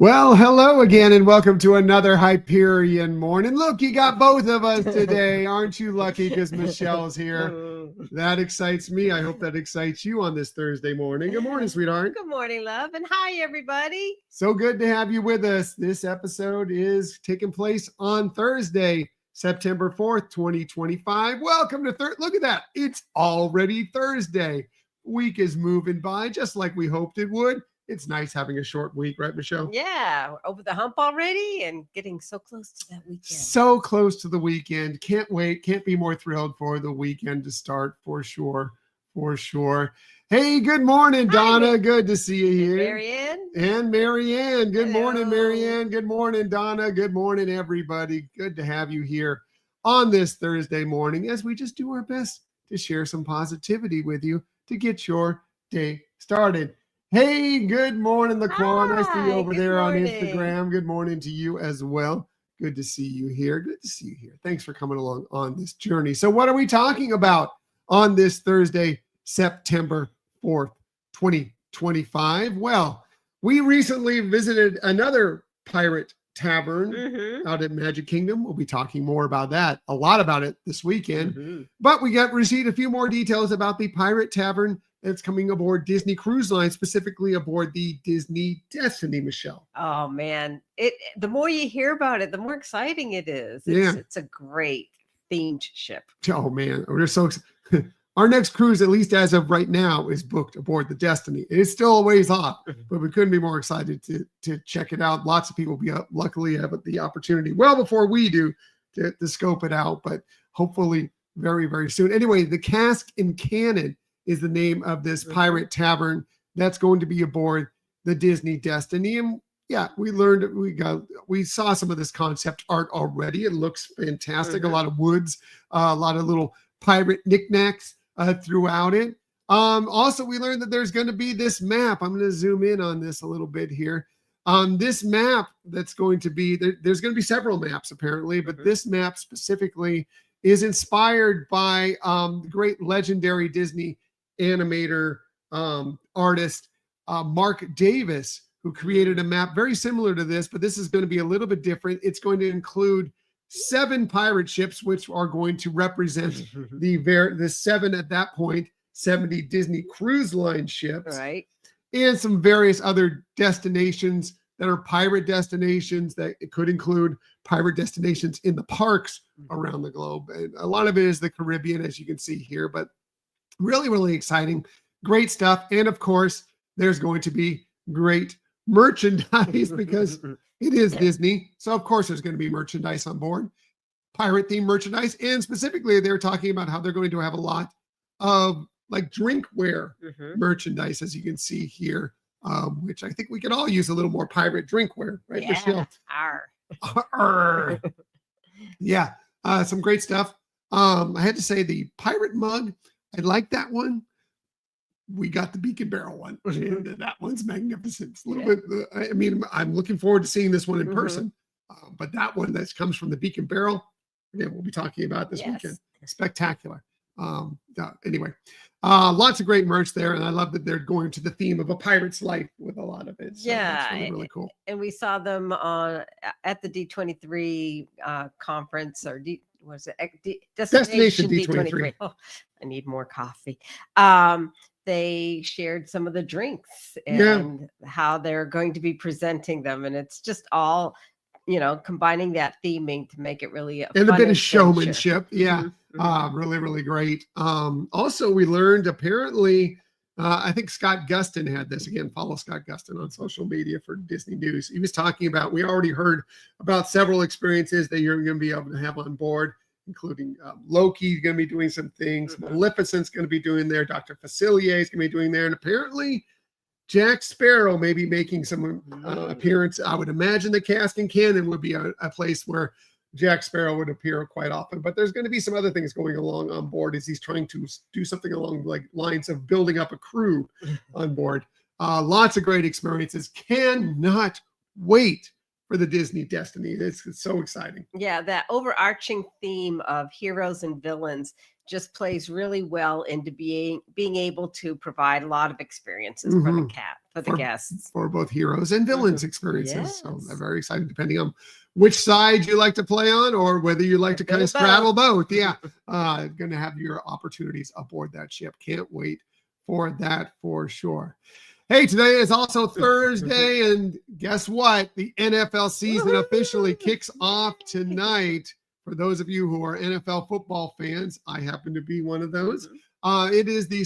Well, hello again, and welcome to another Hyperion Morning. Look, you got both of us today. Aren't you lucky because Michelle's here? That excites me. I hope that excites you on this Thursday morning. Good morning, sweetheart. Good morning, love, and hi, everybody. So good to have you with us. This episode is taking place on Thursday, September 4th, 2025. Welcome to Look at that. It's already Thursday. Week is moving by just like we hoped it would. It's nice having a short week, right, Michelle? Yeah, we're over the hump already and getting so close to that weekend. So close to the weekend. Can't wait. Can't be more thrilled for the weekend to start for sure. For sure. Hey, good morning, Donna. Hi. Good to see you here. Marianne. And Marianne. Good morning, Hello. Marianne. Good morning, Donna. Good morning, everybody. Good to have you here on this Thursday morning as we just do our best to share some positivity with you to get your day started. Hey, good morning, Laquan. I see you over there on Instagram. Good morning to you as well. Good to see you here. Good to see you here. Thanks for coming along on this journey. So what are we talking about on this Thursday, September 4th, 2025? Well, we recently visited another pirate tavern out at Magic Kingdom. We'll be talking more about that, a lot about it this weekend. But we received a few more details about the pirate tavern that's coming aboard Disney Cruise Line, specifically aboard the Disney Destiny, Michelle. Oh man, the more you hear about it, the more exciting it is. It's a great themed ship. Oh man, we're so excited. Our next cruise, at least as of right now, is booked aboard the Destiny. It's still a ways off, but we couldn't be more excited to check it out. Lots of people luckily have the opportunity well before we do to scope it out, but hopefully very, very soon. Anyway, the Cask and Cannon is the name of this pirate tavern that's going to be aboard the Disney Destiny. And yeah, we saw some of this concept art already. It looks fantastic. A lot of woods, a lot of little pirate knickknacks throughout it. Also, we learned that there's going to be this map. I'm going to zoom in on this a little bit here. This map that's going to be, there's going to be several maps apparently, but this map specifically is inspired by the great legendary Disney animator artist Mark Davis, who created a map very similar to this, but this is going to be a little bit different. It's going to include 7 pirate ships, which are going to represent the 7 at that point 70 Disney Cruise Line ships, right? And some various other destinations that are pirate destinations that it could include pirate destinations in the parks around the globe. And a lot of it is the Caribbean, as you can see here, but really, really exciting, great stuff. And of course, there's going to be great merchandise because it is Disney. So of course, there's going to be merchandise on board, pirate themed merchandise. And specifically, they're talking about how they're going to have a lot of like drinkware merchandise, as you can see here, which I think we could all use a little more pirate drinkware, right, Michelle? Arr. Yeah, some great stuff. I had to say the pirate mug, I like that one. We got the beacon barrel one. And that one's magnificent. It's a little bit, I mean, I'm looking forward to seeing this one in person. But that one that comes from the beacon barrel, again, we'll be talking about this weekend. Spectacular. Anyway, lots of great merch there. And I love that they're going to the theme of a pirate's life with a lot of it. So that's really, really cool. And we saw them at the D23 conference, or was it Destination D23? Oh, I need more coffee. They shared some of the drinks and how they're going to be presenting them, and it's just all combining that theming to make it really and a bit of showmanship. Really, really great. Also, we learned apparently, I think Scott Gustin had this. Again, follow Scott Gustin on social media for Disney News. He was talking about, we already heard about several experiences that you're going to be able to have on board, including Loki's going to be doing some things. Maleficent's going to be doing there. Dr. Facilier is going to be doing there. And apparently Jack Sparrow may be making some appearance. I would imagine the Cask and Cannon would be a place where Jack Sparrow would appear quite often. But there's going to be some other things going along on board as he's trying to do something along like lines of building up a crew on board. Lots of great experiences. Cannot wait for the Disney Destiny. It's so exciting. Yeah, that overarching theme of heroes and villains just plays really well into being able to provide a lot of experiences for for the guests, for both heroes and villains experiences. So Yes. I'm very excited, depending on which side you like to play on or whether you like to kind of straddle both. Yeah. Going to have your opportunities aboard that ship. Can't wait for that for sure. Hey, today is also Thursday, and guess what? The NFL season officially kicks off tonight. For those of you who are NFL football fans, I happen to be one of those. It is the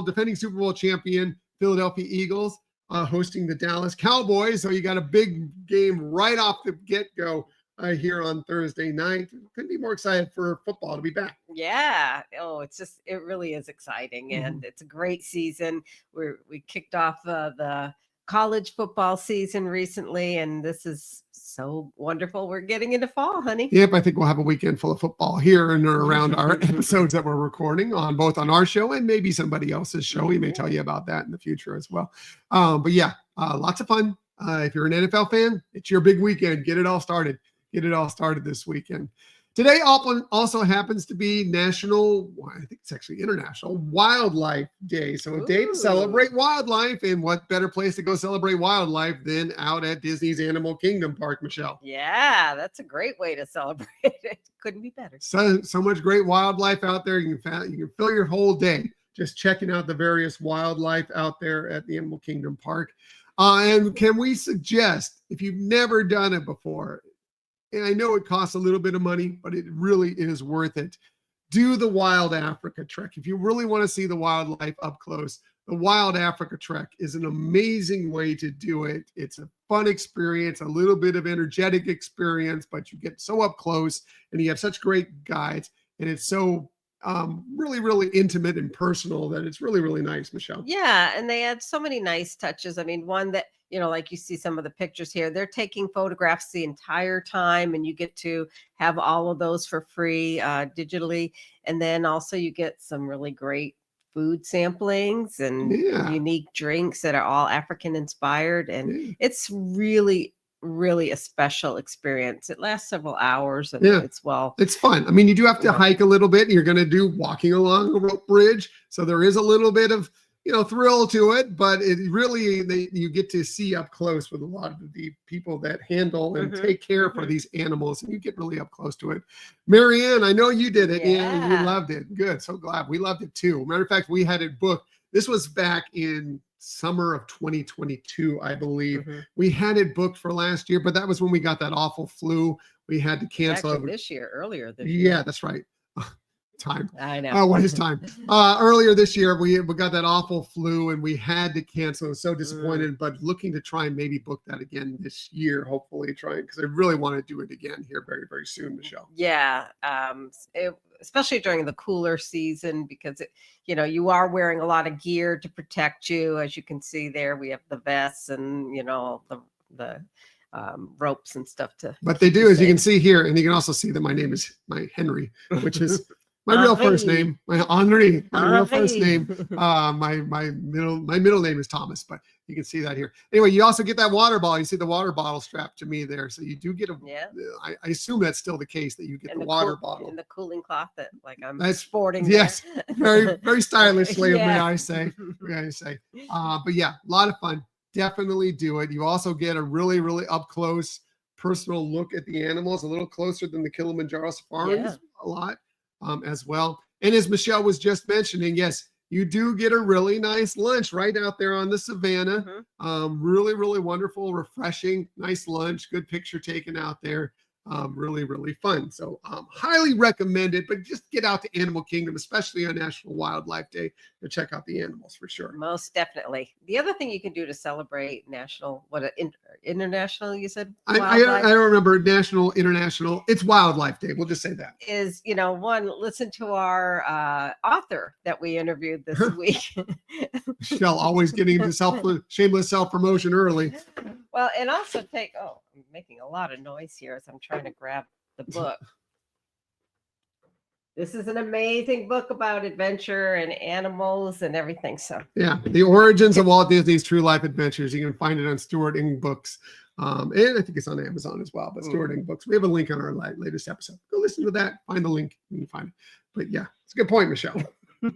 defending Super Bowl champion Philadelphia Eagles hosting the Dallas Cowboys. So you got a big game right off the get-go here on Thursday night. Couldn't be more excited for football to be back. Yeah. Oh, it really is exciting, and it's a great season. We kicked off the college football season recently, and this is so wonderful. We're getting into fall, honey. Yep, I think we'll have a weekend full of football here and around our episodes that we're recording on both on our show and maybe somebody else's show. We may tell you about that in the future as well. But yeah, lots of fun. If you're an NFL fan, it's your big weekend. Get it all started. Get it all started this weekend. Today also happens to be I think it's actually International Wildlife Day. So a day to celebrate wildlife, and what better place to go celebrate wildlife than out at Disney's Animal Kingdom Park, Michelle? Yeah, that's a great way to celebrate it. Couldn't be better. So much great wildlife out there. You can fill your whole day just checking out the various wildlife out there at the Animal Kingdom Park. And can we suggest, if you've never done it before, and I know it costs a little bit of money, but it really is worth it, do the Wild Africa Trek. If you really want to see the wildlife up close, the Wild Africa Trek is an amazing way to do it. It's a fun experience, a little bit of energetic experience, but you get so up close and you have such great guides, and it's so really, really intimate and personal that it's really, really nice, Michelle. Yeah, and they add so many nice touches. I mean, one that, like you see some of the pictures here, they're taking photographs the entire time, and you get to have all of those for free digitally. And then also you get some really great food samplings and unique drinks that are all African inspired. And it's really a special experience. It lasts several hours, and it's fun. I mean, you do have to hike a little bit. You're going to do walking along a rope bridge, so there is a little bit of thrill to it, but it really you get to see up close with a lot of the people that handle and take care for these animals, and you get really up close to it. Marianne, I know you did it. Yeah, you loved it. Good, so glad. We loved it too. Matter of fact, we had it booked. This was back in summer of 2022, I believe. We had it booked for last year, but that was when we got that awful flu. We had to cancel it. Earlier this year. Yeah, that's right. Time. I know. Oh, what is time? Earlier this year, we got that awful flu and we had to cancel. I was so disappointed, but looking to try and maybe book that again this year, hopefully because I really want to do it again here very, very soon, Michelle. Yeah. Especially during the cooler season, because you are wearing a lot of gear to protect you. As you can see there, we have the vests and the ropes and stuff but they do, as you can see here, and you can also see that my name is Henry, which is my real first name, my Henri, my real first name. My middle name is Thomas, but you can see that here. Anyway, you also get that water bottle. You see the water bottle strapped to me there, so you do get I assume that's still the case, that you get the water bottle and the cooling cloth that I'm sporting. Yes, very, very stylishly, may I say. But yeah, a lot of fun. Definitely do it. You also get a really, really up close, personal look at the animals, a little closer than the Kilimanjaro safaris, a lot as well. And as Michelle was just mentioning, yes, you do get a really nice lunch right out there on the savannah. Really, really wonderful, refreshing, nice lunch, good picture taken out there. Really, really fun. So highly recommend it, but just get out to Animal Kingdom, especially on National Wildlife Day, to check out the animals for sure. Most definitely. The other thing you can do to celebrate international, you said? I don't remember national, international. It's Wildlife Day. We'll just say that. Is, one, listen to our author that we interviewed this week. Michelle always getting into shameless self-promotion early. Well, and also I'm making a lot of noise here as I'm trying to grab the book. This is an amazing book about adventure and animals and everything. So yeah, the origins of Walt Disney's True Life Adventures. You can find it on Stewart Ing Books. And I think it's on Amazon as well, but Stewart Ing Books. We have a link on our latest episode. Go listen to that. Find the link. You can find it. But yeah, it's a good point, Michelle.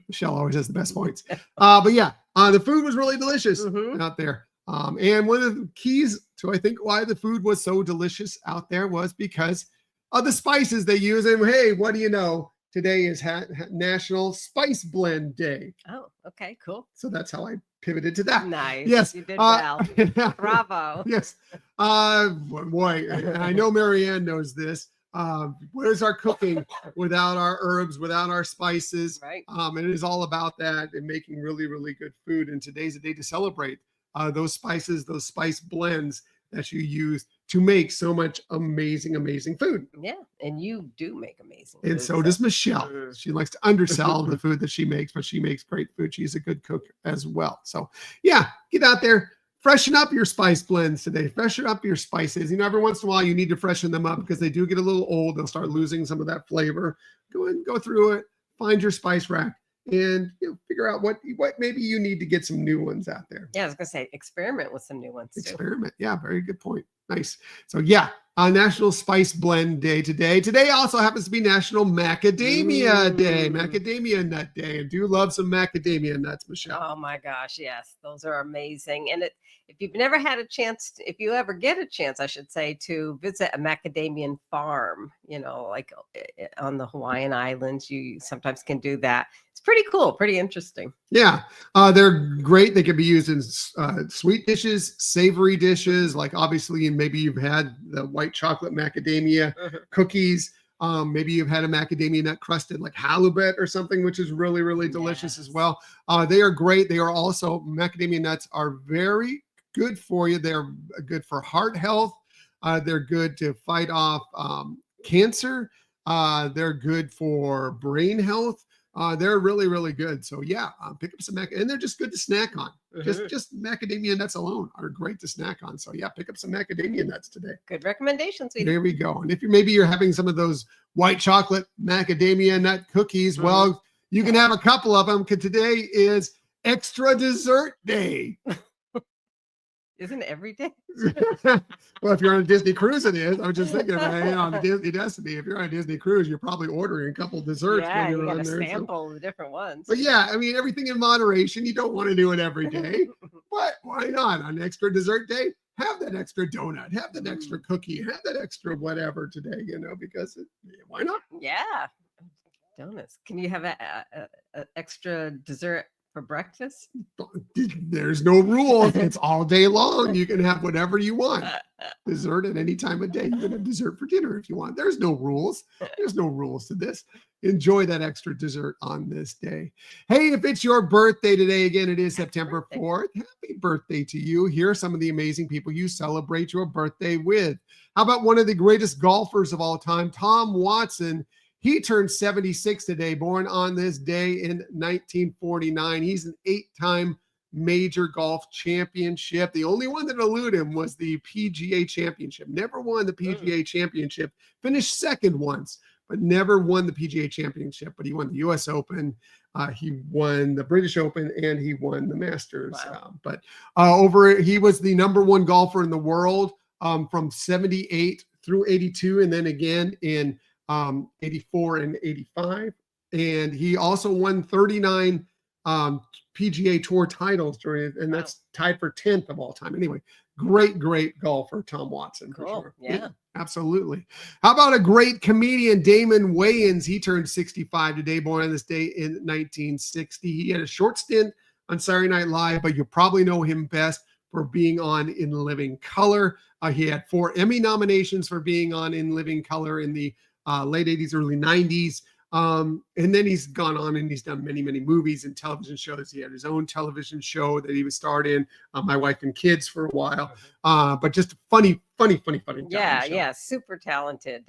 Michelle always has the best points. But yeah, the food was really delicious out there. And one of the keys to, I think, why the food was so delicious out there was because of the spices they use. And hey, what do you know? Today is National Spice Blend Day. Oh, okay, cool. So that's how I pivoted to that. Nice. Yes. You did well. Bravo. Yes. Boy, and I know Marianne knows this. Where's our cooking without our herbs, without our spices? Right. And it is all about that and making really, really good food. And today's a day to celebrate those spices, those spice blends that you use to make so much amazing, amazing food. Yeah, and you do make amazing And food, so does Michelle. She likes to undersell the food that she makes, but she makes great food. She's a good cook as well. So yeah, get out there, freshen up your spice blends today. Freshen up your spices. Every once in a while you need to freshen them up because they do get a little old. They'll start losing some of that flavor. Go through it, find your spice rack, and figure out what maybe you need to get some new ones out there. Yeah, I was gonna say experiment with some new ones too. Experiment. Yeah, very good point. Nice. So yeah, National Spice Blend Day today. Today also happens to be National Macadamia Day, Macadamia Nut Day. And do love some macadamia nuts, Michelle. Oh my gosh, yes, those are amazing. And if you've never had a chance, if you ever get a chance, I should say, to visit a macadamian farm, like on the Hawaiian Islands, you sometimes can do that. It's pretty cool, pretty interesting. Yeah, they're great. They can be used in sweet dishes, savory dishes, like obviously, maybe you've had the white chocolate macadamia cookies. Maybe you've had a macadamia nut crusted like halibut or something, which is really, really delicious as well. They are great. They are also, macadamia nuts are very good for you. They're good for heart health. They're good to fight off cancer. They're good for brain health. They're really, really good. So yeah, pick up some and they're just good to snack on. Just macadamia nuts alone are great to snack on. So yeah, pick up some macadamia nuts today. Good recommendations. There we go. And if you're having some of those white chocolate macadamia nut cookies, well, you can have a couple of them because today is Extra Dessert Day. Isn't it every day? Well, if you're on a Disney cruise, it is. I was just thinking about on a Disney Destiny. If you're on a Disney cruise, you're probably ordering a couple desserts. Yeah, when you you're got on to there. sample the different ones. But yeah, everything in moderation. You don't want to do it every day, but why not? On Extra Dessert Day, have that extra donut, have that extra cookie, have that extra whatever today. Because why not? Yeah, donuts. Can you have a extra dessert for breakfast? There's no rules. It's all day long. You can have whatever you want. Dessert at any time of day. You can have dessert for dinner if you want. There's no rules. There's no rules to this. Enjoy that extra dessert on this day. Hey, if it's your birthday today, again, it is September 4th. Happy birthday to you. Here are some of the amazing people you celebrate your birthday with. How about one of the greatest golfers of all time, Tom Watson? He turned 76 today, born on this day in 1949. He's an 8-time major golf championship. The only one that eluded him was the PGA championship. Never won the PGA championship. Finished second once, but never won the PGA championship. But he won the US Open. He won the British Open and he won the Masters. Wow. He was the number one golfer in the world from 78 through 82. And then again in 84 and 85. And he also won 39 PGA Tour titles during it, and that's tied for 10th of all time. Anyway, great golfer, Tom Watson. Cool. For sure. Yeah, absolutely. How about a great comedian, Damon Wayans? He turned 65 today, born on this day in 1960. He had a short stint on Saturday Night Live, but you probably know him best for being on In Living Color. He had 4 Emmy nominations for being on In Living Color in the late 80s, early 90s. And then he's gone on and he's done many movies and television shows. He had his own television show that he was starred in, My Wife and Kids, for a while. But just funny. Yeah, super talented.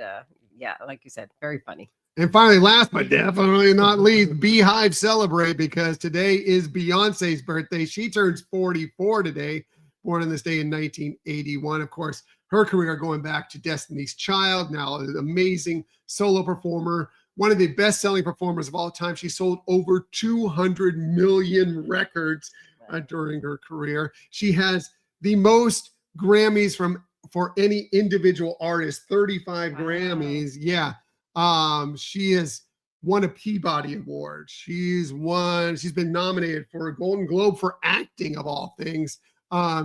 Yeah, like you said, very funny. And finally, last but definitely not least, Beehive celebrate, because today is Beyonce's birthday. She turns 44 today, born on this day in 1981. Of course, her career going back to Destiny's Child, now an amazing solo performer, one of the best-selling performers of all time. She sold over 200 million records during her career. She has the most Grammys for any individual artist, 35 Grammys. Yeah. She has won a Peabody Award. She's been nominated for a Golden Globe for acting, of all things.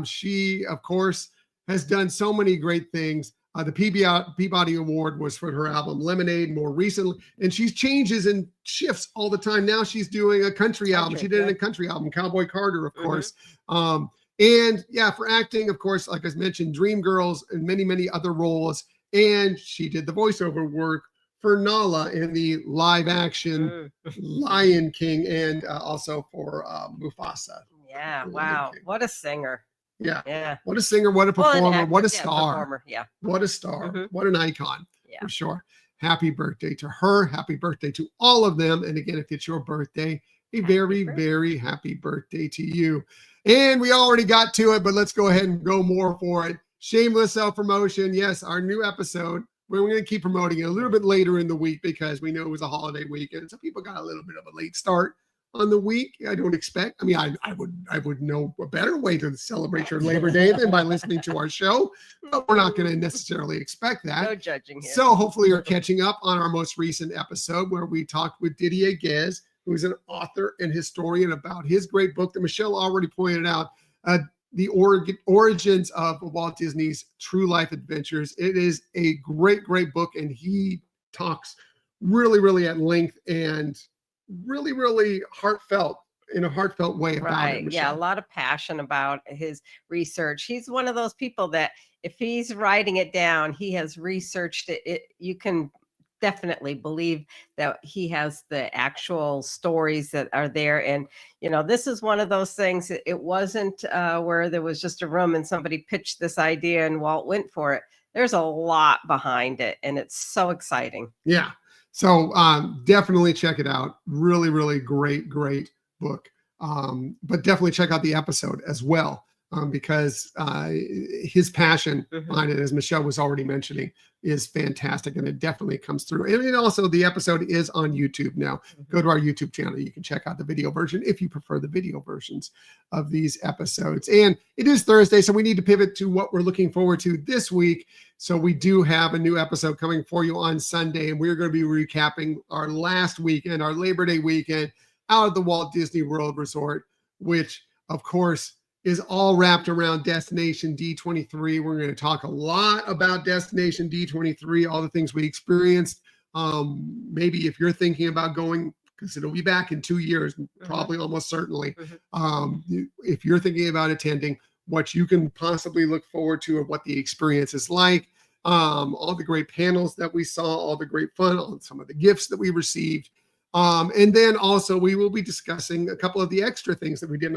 She, of course, has done so many great things. The Peabody Award was for her album Lemonade more recently, and she changes and shifts all the time. Now she's doing a country album. She did a country album, Cowboy Carter, of course. And yeah, for acting, of course, like I mentioned, Dreamgirls and many, many other roles. And she did the voiceover work for Nala in the live action Lion King, and also for Mufasa. Yeah, wow. What a singer. Yeah. What a singer, what a performer, what a star. What a star. What an icon, for sure. Happy birthday to her. Happy birthday to all of them. And again, if it's your birthday, a very, very happy birthday to you. And we already got to it, but let's go ahead and go more for it. Shameless self-promotion. Yes, our new episode. We're going to keep promoting it a little bit later in the week because we know it was a holiday weekend. So people got a little bit of a late start on the week. I don't expect. I mean, I would know a better way to celebrate your Labor Day than by listening to our show, but we're not going to necessarily expect that. No judging here. So hopefully you're catching up on our most recent episode where we talked with Didier Guez, who's an author and historian, about his great book that Michelle already pointed out, the origins of Walt Disney's true life adventures. It is a great, great book, and he talks really, really at length and really, really heartfelt in a heartfelt way about it. Yeah, a lot of passion about his research. He's one of those people that if he's writing it down, he has researched it. You can definitely believe that he has the actual stories that are there. And, this is one of those things. It wasn't where there was just a room and somebody pitched this idea and Walt went for it. There's a lot behind it, and it's so exciting. Yeah. So definitely check it out. Really, really great, great book. But definitely check out the episode as well, because his passion behind it, as Michelle was already mentioning, is fantastic, and it definitely comes through. And also the episode is on YouTube now. Go to our YouTube channel. You can check out the video version if you prefer the video versions of these episodes. And it is Thursday, so we need to pivot to what we're looking forward to this week. So we do have a new episode coming for you on Sunday, and we're going to be recapping our last weekend, our Labor Day weekend, out of the Walt Disney World Resort, which, of course, is all wrapped around Destination D23. We're going to talk a lot about Destination D23, all the things we experienced. Maybe if you're thinking about going, because it'll be back in 2 years, probably almost certainly. If you're thinking about attending, what you can possibly look forward to or what the experience is like, all the great panels that we saw, all the great fun, all some of the gifts that we received. And then also we will be discussing a couple of the extra things that we did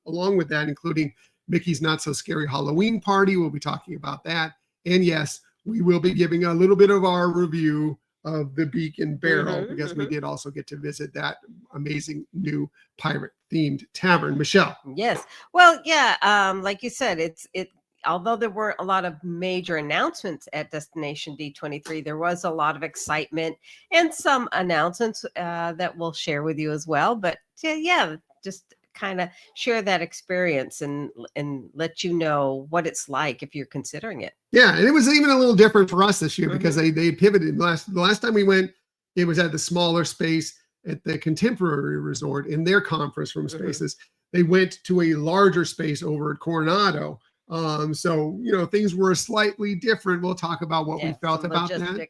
along with that, including Mickey's Not So Scary Halloween Party. We'll be talking about that. And yes, we will be giving a little bit of our review of the Beacon Barrel, because we did also get to visit that amazing new pirate themed tavern. Michelle. Yes. Well, yeah. Like you said, although there weren't a lot of major announcements at Destination D23, there was a lot of excitement and some announcements that we'll share with you as well. But yeah, just kind of share that experience and let you know what it's like if you're considering it. Yeah, and it was even a little different for us this year because they pivoted. The last time we went, it was at the smaller space at the Contemporary Resort in their conference room spaces. They went to a larger space over at Coronado. So, things were slightly different. We'll talk about what we felt about that.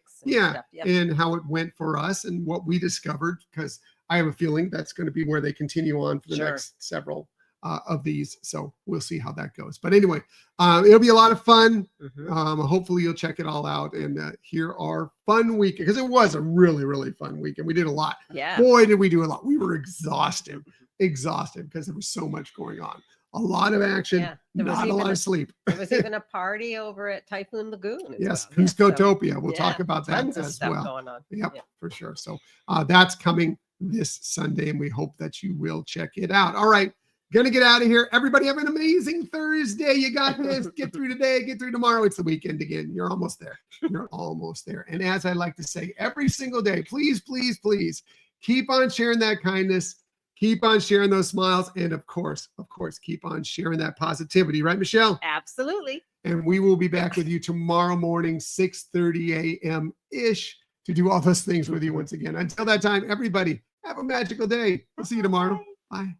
And how it went for us and what we discovered, because I have a feeling that's going to be where they continue on for the next several of these. So we'll see how that goes. But anyway, it'll be a lot of fun. Hopefully you'll check it all out and hear our fun week, because it was a really, really fun week and we did a lot. Boy, did we do a lot. We were exhausted because there was so much going on. A lot of action, not a lot of sleep. There was even a party over at Typhoon Lagoon. Yes, Cuscotopia. We'll talk about that tons of as stuff well. Going on. Yep, for sure. So that's coming this Sunday, and we hope that you will check it out. All right, gonna get out of here. Everybody have an amazing Thursday. You got this. Get through today. Get through tomorrow. It's the weekend again. You're almost there. You're almost there. And as I like to say every single day, please, please, please keep on sharing that kindness. Keep on sharing those smiles. And of course, keep on sharing that positivity. Right, Michelle? Absolutely. And we will be back with you tomorrow morning, 6:30 a.m.-ish, to do all those things with you once again. Until that time, everybody, have a magical day. We'll see you tomorrow. Bye.